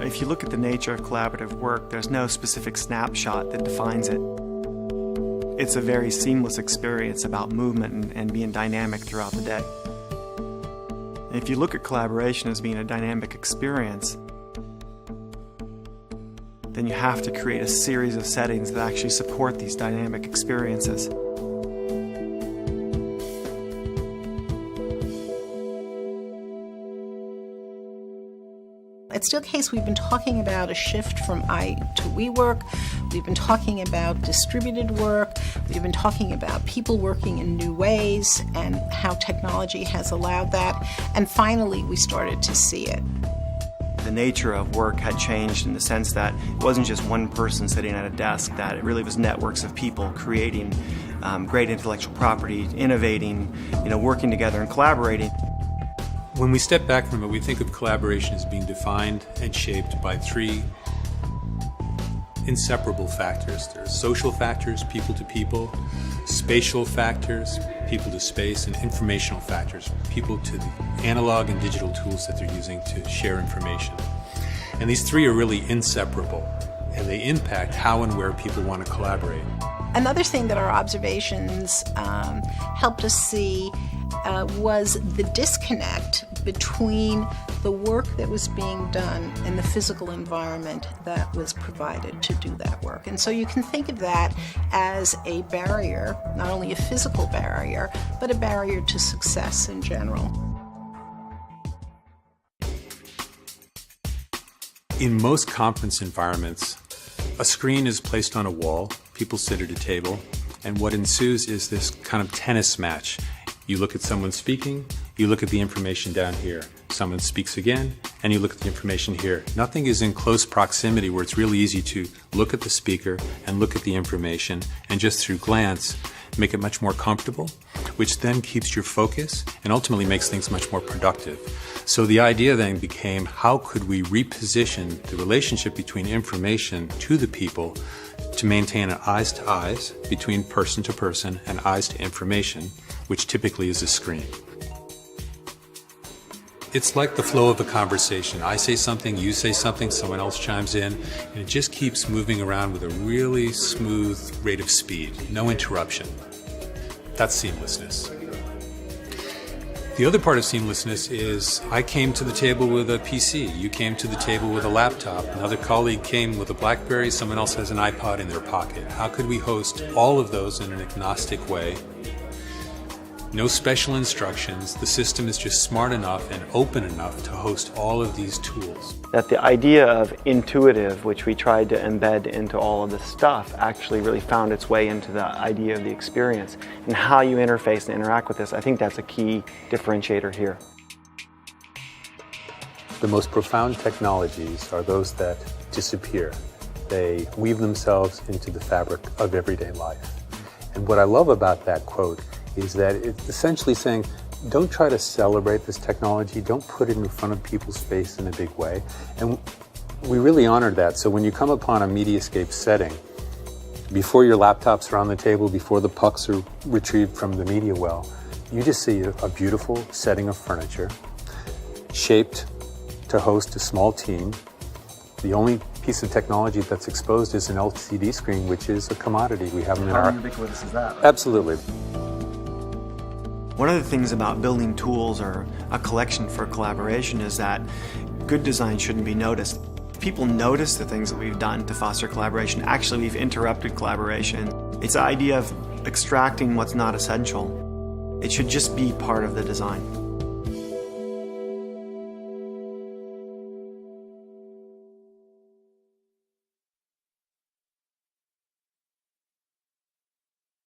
if you look at the nature of collaborative work, there's no specific snapshot that defines it. It's a very seamless experience about movement and being dynamic throughout the day. And if you look at collaboration as being a dynamic experience, then you have to create a series of settings that actually support these dynamic experiences. At Steelcase, we've been talking about a shift from I to we work. We've been talking about distributed work. We've been talking about people working in new ways and how technology has allowed that. And finally, we started to see it. The nature of work had changed in the sense that it wasn't just one person sitting at a desk, that it really was networks of people creating great intellectual property, innovating, working together and collaborating. When we step back from it, we think of collaboration as being defined and shaped by three inseparable factors. There's social factors, people to people, spatial factors, people to space, and informational factors, people to the analog and digital tools that they're using to share information. And these three are really inseparable, and they impact how and where people want to collaborate. Another thing that our observations helped us see was the disconnect between the work that was being done and the physical environment that was provided to do that work. And so you can think of that as a barrier, not only a physical barrier, but a barrier to success in general. In most conference environments, a screen is placed on a wall, people sit at a table, and what ensues is this kind of tennis match. You look at someone speaking, you look at the information down here. Someone speaks again, and you look at the information here. Nothing is in close proximity where it's really easy to look at the speaker and look at the information and just through glance make it much more comfortable, which then keeps your focus and ultimately makes things much more productive. So the idea then became, how could we reposition the relationship between information to the people to maintain an eyes to eyes between person to person and eyes to information, which typically is a screen. It's like the flow of a conversation. I say something, you say something, someone else chimes in, and it just keeps moving around with a really smooth rate of speed, no interruption. That's seamlessness. The other part of seamlessness is I came to the table with a PC, you came to the table with a laptop, another colleague came with a BlackBerry, someone else has an iPod in their pocket. How could we host all of those in an agnostic way? No special instructions. The system is just smart enough and open enough to host all of these tools. That the idea of intuitive, which we tried to embed into all of this stuff, actually really found its way into the idea of the experience and how you interface and interact with this. I think that's a key differentiator here. The most profound technologies are those that disappear. They weave themselves into the fabric of everyday life. And what I love about that quote is that it's essentially saying, don't try to celebrate this technology, don't put it in front of people's face in a big way. And we really honored that. So when you come upon a mediascape setting, before your laptops are on the table, before the pucks are retrieved from the media well, you just see a beautiful setting of furniture, shaped to host a small team. The only piece of technology that's exposed is an LCD screen, which is a commodity. We have them in our... How ubiquitous is that? Right? Absolutely. One of the things about building tools or a collection for collaboration is that good design shouldn't be noticed. If people notice the things that we've done to foster collaboration, actually we've interrupted collaboration. It's the idea of extracting what's not essential. It should just be part of the design.